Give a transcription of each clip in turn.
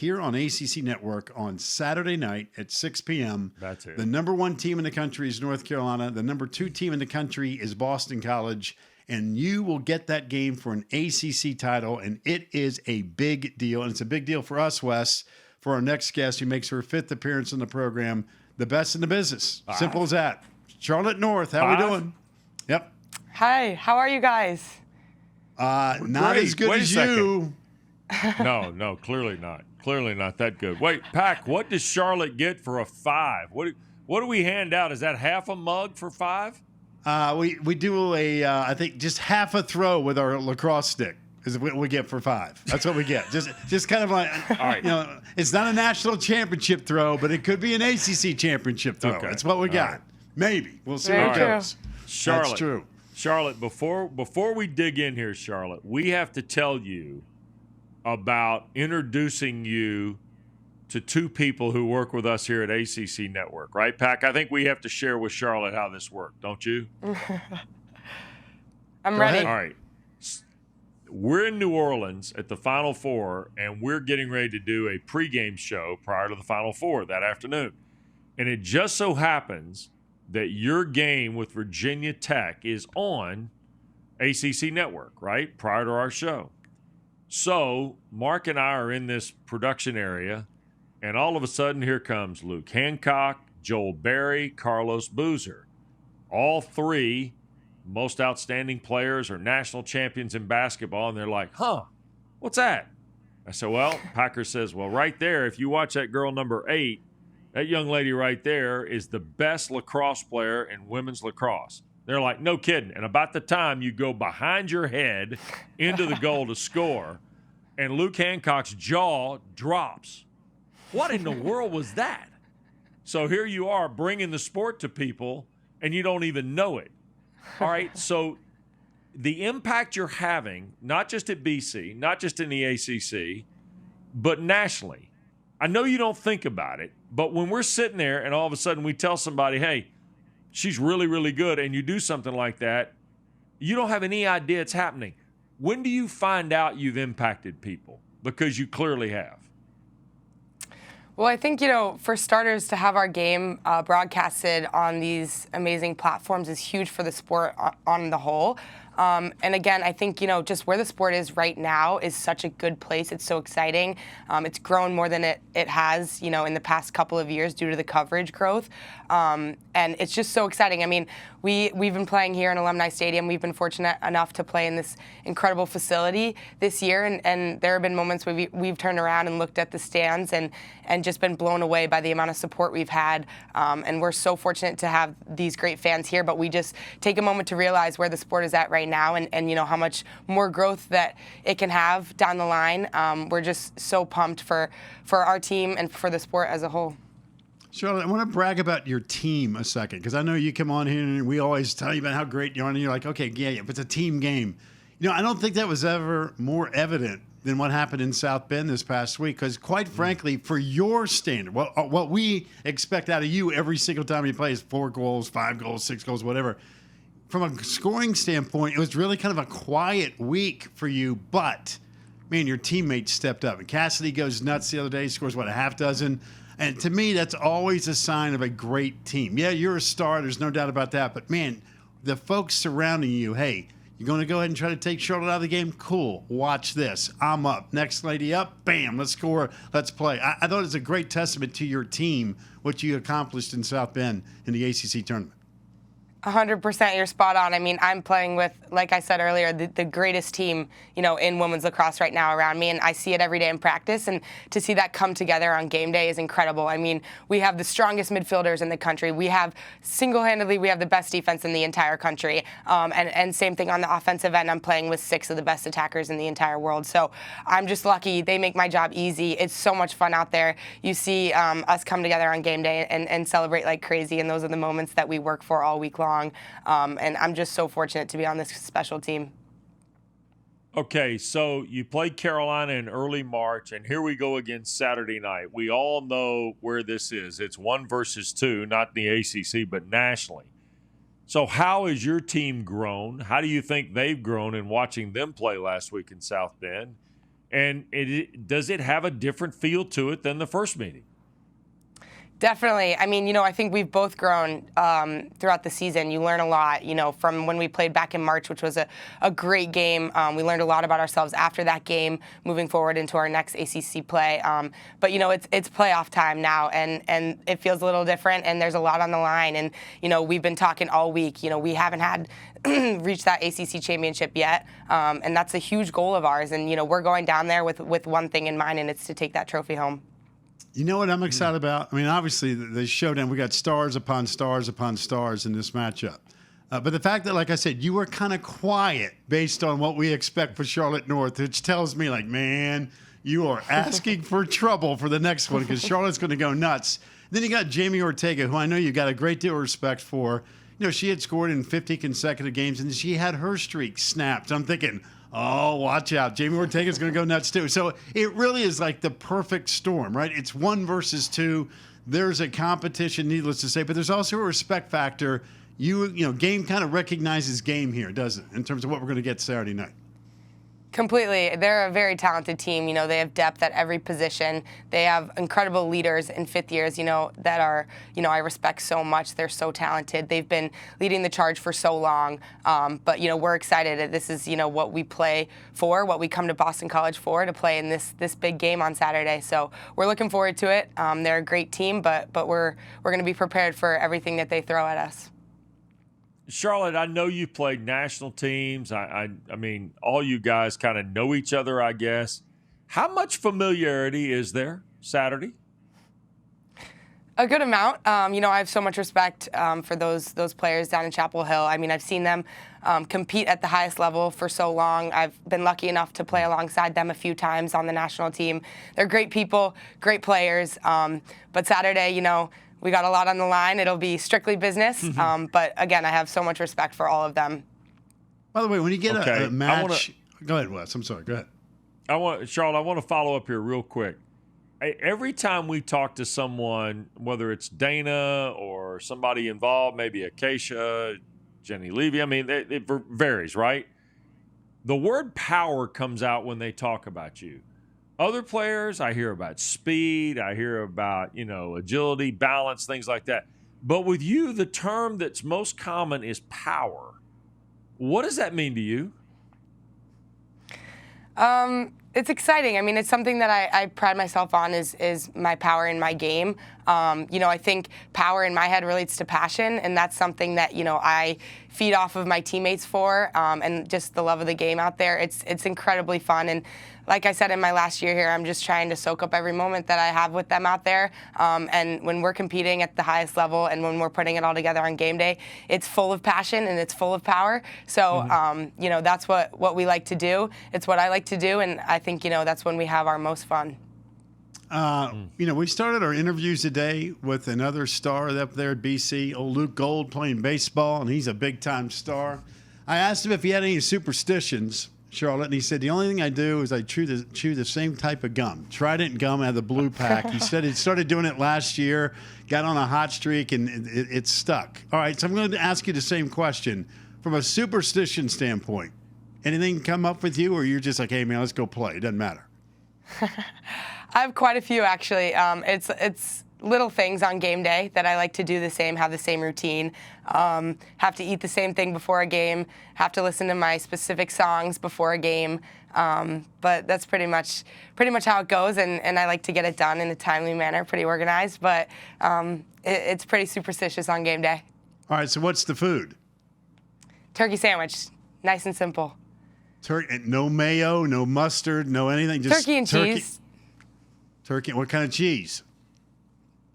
here on ACC Network on Saturday night at 6 p.m. That's it. The number 1 team in the country is North Carolina. The number 2 team in the country is Boston College. And you will get that game for an ACC title, and it is a big deal. And it's a big deal for us, Wes, for our next guest who makes her 5th appearance on the program, the best in the business. Simple as that. Charlotte North, how we doing? Yep. Hi, how are you guys? Not Great. as good Wait a as second. you. No, clearly not. Clearly not that good. Wait, Pack, what does Charlotte get for a 5? What do we hand out? Is that half a mug for 5? We do I think just half a throw with our lacrosse stick is what we get for 5. That's what we get. Just kind of like, all right. It's not a national championship throw, but it could be an ACC championship throw. Okay. That's what we got. Right. Maybe. We'll see Very how it true. goes. Charlotte, That's true. Charlotte, before we dig in here, Charlotte, we have to tell you about introducing you to 2 people who work with us here at ACC Network, right, Pack? I think we have to share with Charlotte how this worked, don't you? I'm ready. ahead. All right. We're in New Orleans at the Final Four, and we're getting ready to do a pregame show prior to the Final Four that afternoon. And it just so happens that your game with Virginia Tech is on ACC Network, right, prior to our show. So Mark and I are in this production area, and all of a sudden here comes Luke Hancock, Joel Berry, Carlos Boozer. All 3 most outstanding players or national champions in basketball, and they're like, what's that? I said, well, Packer says, well, right there, if you watch that girl number 8, that young lady right there is the best lacrosse player in women's lacrosse. They're like, no kidding. And about the time you go behind your head into the goal to score, and Luke Hancock's jaw drops. What in the world was that? So here you are bringing the sport to people, and you don't even know it. All right, so the impact you're having, not just at BC, not just in the ACC, but nationally. I know you don't think about it, but when we're sitting there and all of a sudden we tell somebody, hey, she's really, really good, and you do something like that, you don't have any idea it's happening. When do you find out you've impacted people? Because you clearly have. Well, I think, for starters, to have our game broadcasted on these amazing platforms is huge for the sport on the whole. And again, I think, just where the sport is right now is such a good place. It's so exciting. It's grown more than it has, in the past couple of years due to the coverage growth. And it's just so exciting. I mean, we've been playing here in Alumni Stadium. We've been fortunate enough to play in this incredible facility this year. And there have been moments where we've turned around and looked at the stands and just been blown away by the amount of support we've had. And we're so fortunate to have these great fans here. But we just take a moment to realize where the sport is at right now and how much more growth that it can have down the line. We're just so pumped for our team and for the sport as a whole. Charlotte, I want to brag about your team a second, because I know you come on here and we always tell you about how great you are, and you're like, okay, yeah, if it's a team game. I don't think that was ever more evident than what happened in South Bend this past week, because quite frankly, for your standard, what we expect out of you every single time you play is 4 goals, 5 goals, 6 goals, whatever. From a scoring standpoint, it was really kind of a quiet week for you, but, man, your teammates stepped up. And Cassidy goes nuts the other day, scores, a half dozen. And to me, that's always a sign of a great team. Yeah, you're a star. There's no doubt about that. But, man, the folks surrounding you, hey, you're going to go ahead and try to take Charlotte out of the game? Cool. Watch this. I'm up. Next lady up. Bam. Let's score. Let's play. I thought it was a great testament to your team, what you accomplished in South Bend in the ACC tournament. 100%, you're spot on. I mean, I'm playing with, like I said earlier, the greatest team, in women's lacrosse right now around me, and I see it every day in practice, and to see that come together on game day is incredible. I mean, we have the strongest midfielders in the country. We have, single-handedly, we have the best defense in the entire country, and same thing on the offensive end. I'm playing with 6 of the best attackers in the entire world, so I'm just lucky. They make my job easy. It's so much fun out there. You see us come together on game day and celebrate like crazy, and those are the moments that we work for all week long. And I'm just so fortunate to be on this special team. Okay, so you played Carolina in early March, and here we go again Saturday night. We all know where this is. It's 1 versus 2, not in the ACC, but nationally. So how has your team grown? How do you think they've grown in watching them play last week in South Bend? And does it have a different feel to it than the first meeting? Definitely. I mean, I think we've both grown throughout the season. You learn a lot, from when we played back in March, which was a great game. We learned a lot about ourselves after that game, moving forward into our next ACC play. But, it's playoff time now, and it feels a little different, and there's a lot on the line. And, we've been talking all week. We haven't had reached that ACC championship yet, and that's a huge goal of ours. And, we're going down there with one thing in mind, and it's to take that trophy home. You know what I'm excited about? I mean, obviously, the showdown, we got stars upon stars upon stars in this matchup. But the fact that, like I said, you were kind of quiet based on what we expect for Charlotte North, which tells me, like, man, you are asking for trouble for the next one because Charlotte's going to go nuts. Then you got Jamie Ortega, who I know you got a great deal of respect for. She had scored in 50 consecutive games, and she had her streak snapped. I'm thinking, oh, watch out. Jamie Ortega's going to go nuts, too. So it really is like the perfect storm, right? It's 1 versus 2. There's a competition, needless to say, but there's also a respect factor. Game kind of recognizes game here, doesn't it, in terms of what we're going to get Saturday night? Completely. They're a very talented team. They have depth at every position. They have incredible leaders in fifth years, that are, I respect so much. They're so talented. They've been leading the charge for so long. But, we're excited. This is, what we play for, what we come to Boston College for, to play in this big game on Saturday. So we're looking forward to it. They're a great team, but we're going to be prepared for everything that they throw at us. Charlotte, I know you've played national teams. I mean, all you guys kind of know each other, I guess. How much familiarity is there Saturday? A good amount. I have so much respect for those players down in Chapel Hill. I mean, I've seen them compete at the highest level for so long. I've been lucky enough to play alongside them a few times on the national team. They're great people, great players. But Saturday, we got a lot on the line. It'll be strictly business. But again, I have so much respect for all of them. By the way, when you get a match, go ahead, Wes. I'm sorry. Go ahead. Charlotte, I want to follow up here real quick. Every time we talk to someone, whether it's Dana or somebody involved, maybe Acacia, Jenny Levy, I mean, it varies, right? The word power comes out when they talk about you. Other players, I hear about speed, I hear about, agility, balance, things like that. But with you, the term that's most common is power. What does that mean to you? It's exciting. I mean, it's something that I pride myself on is my power in my game. I think power in my head relates to passion, and that's something that, I feed off of my teammates for, and just the love of the game out there. It's incredibly fun. And like I said in my last year here, I'm just trying to soak up every moment that I have with them out there. And when we're competing at the highest level and when we're putting it all together on game day, it's full of passion and it's full of power. So, that's what we like to do. It's what I like to do. And I think, that's when we have our most fun. We started our interviews today with another star up there at BC, old Luke Gold, playing baseball, and he's a big-time star. I asked him if he had any superstitions, Charlotte, and he said, the only thing I do is I chew the same type of gum. Trident gum out of the blue pack. He said he started doing it last year, got on a hot streak, and it stuck. All right, so I'm going to ask you the same question. From a superstition standpoint, anything come up with you, or you're just like, hey, man, let's go play. It doesn't matter. I have quite a few, actually. It's little things on game day that I like to do the same, have the same routine, have to eat the same thing before a game, have to listen to my specific songs before a game. But that's pretty much how it goes, and I like to get it done in a timely manner, pretty organized. But it's pretty superstitious on game day. All right, so what's the food? Turkey sandwich, nice and simple. No mayo, no mustard, no anything. Just turkey and cheese. Turkey. What kind of cheese?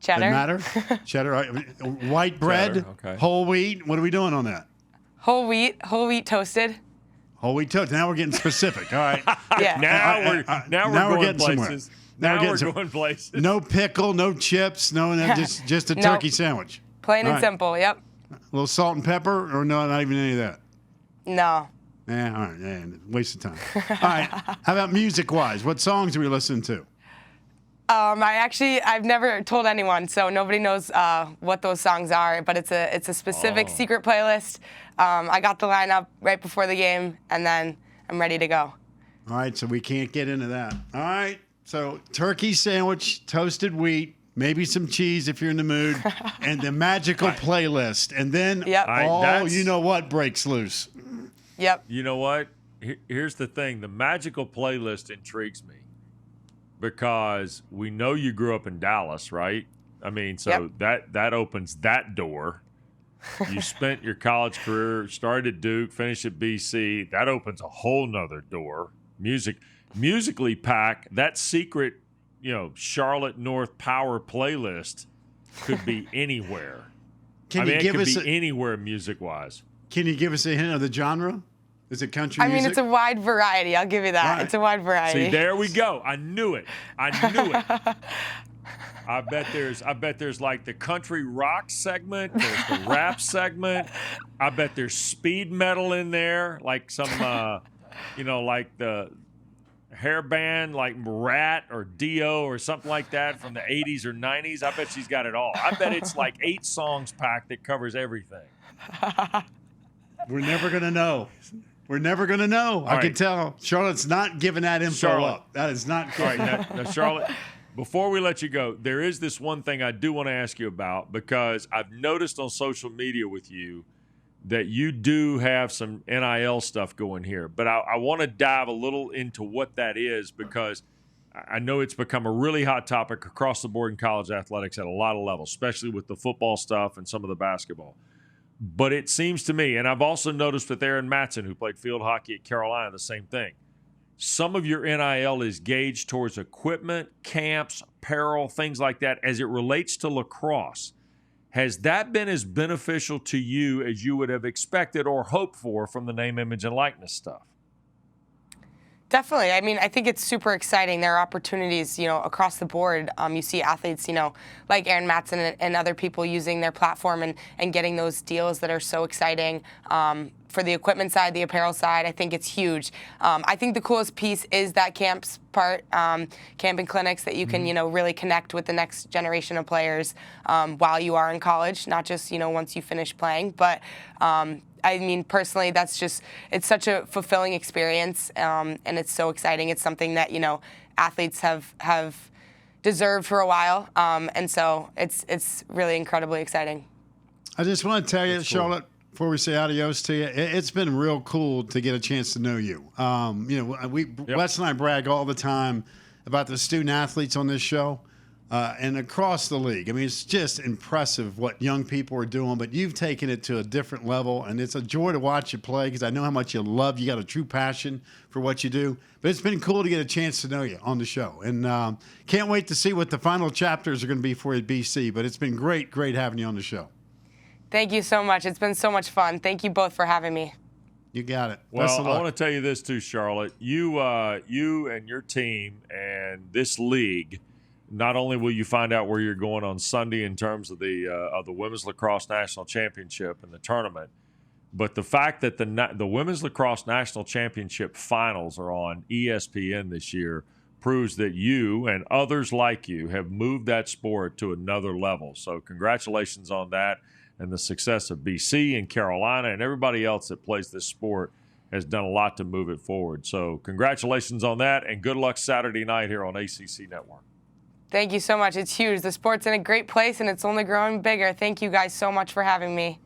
Cheddar. Doesn't matter. Cheddar. White bread. Cheddar, okay. Whole wheat. What are we doing on that? Whole wheat toasted. Whole wheat toast. Now we're getting specific. All right. Yeah. Now we're going getting places. Somewhere. Now we're going places. No pickle, no chips, just a turkey sandwich. Plain and simple. Yep. A little salt and pepper, or no, not even any of that. No. Yeah, all right. Yeah, waste of time. All right. How about music-wise? What songs are we listening to? I've never told anyone, so nobody knows what those songs are. But it's a specific secret playlist. I got the lineup right before the game, and then I'm ready to go. All right, so we can't get into that. All right, so turkey sandwich, toasted wheat, maybe some cheese if you're in the mood, and the magical playlist. And then you know what breaks loose. Yep. You know what? Here's the thing. The magical playlist intrigues me because we know you grew up in Dallas, right? I mean, so that opens that door. You spent your college career, started at Duke, finished at BC. That opens a whole nother door. Musically packed, that secret, Charlotte North Power playlist could be anywhere. It could be anywhere music-wise. Can you give us a hint of the genre? Is it country music? I mean, it's a wide variety. I'll give you that. Right. It's a wide variety. See, there we go. I knew it. I bet there's like the country rock segment, there's the rap segment. I bet there's speed metal in there, like some, like the hair band, like Rat or Dio or something like that from the 80s or 90s. I bet she's got it all. I bet it's like 8 songs packed that covers everything. We're never going to know. We're never going to know. I can tell. Charlotte's not giving that info up. That is not good. All right, now, Charlotte, before we let you go, there is this one thing I do want to ask you about because I've noticed on social media with you that you do have some NIL stuff going here. But I want to dive a little into what that is because I know it's become a really hot topic across the board in college athletics at a lot of levels, especially with the football stuff and some of the basketball. But it seems to me, and I've also noticed with Aaron Matson, who played field hockey at Carolina, the same thing. Some of your NIL is gauged towards equipment, camps, apparel, things like that as it relates to lacrosse. Has that been as beneficial to you as you would have expected or hoped for from the name, image, and likeness stuff? Definitely. I mean, I think it's super exciting. There are opportunities, across the board. You see athletes, like Aaron Matson and other people using their platform and getting those deals that are so exciting. For the equipment side, the apparel side, I think it's huge. I think the coolest piece is that camps part, camping clinics that you can, really connect with the next generation of players while you are in college, not just, once you finish playing. But I mean, personally, it's such a fulfilling experience, and it's so exciting. It's something that, athletes have deserved for a while, and so it's really incredibly exciting. I just want to tell you, Charlotte, before we say adios to you, it's been real cool to get a chance to know you. Wes and I brag all the time about the student athletes on this show. And across the league. I mean, it's just impressive what young people are doing, but you've taken it to a different level, and it's a joy to watch you play because I know how much you love. You got a true passion for what you do. But it's been cool to get a chance to know you on the show. And can't wait to see what the final chapters are going to be for you at BC, but it's been great having you on the show. Thank you so much. It's been so much fun. Thank you both for having me. You got it. Well, I want to tell you this too, Charlotte. You and your team and this league, not only will you find out where you're going on Sunday in terms of the Women's Lacrosse National Championship and the tournament, but the fact that the Women's Lacrosse National Championship finals are on ESPN this year proves that you and others like you have moved that sport to another level. So congratulations on that, and the success of BC and Carolina and everybody else that plays this sport has done a lot to move it forward. So congratulations on that, and good luck Saturday night here on ACC Network. Thank you so much. It's huge. The sport's in a great place, and it's only growing bigger. Thank you guys so much for having me.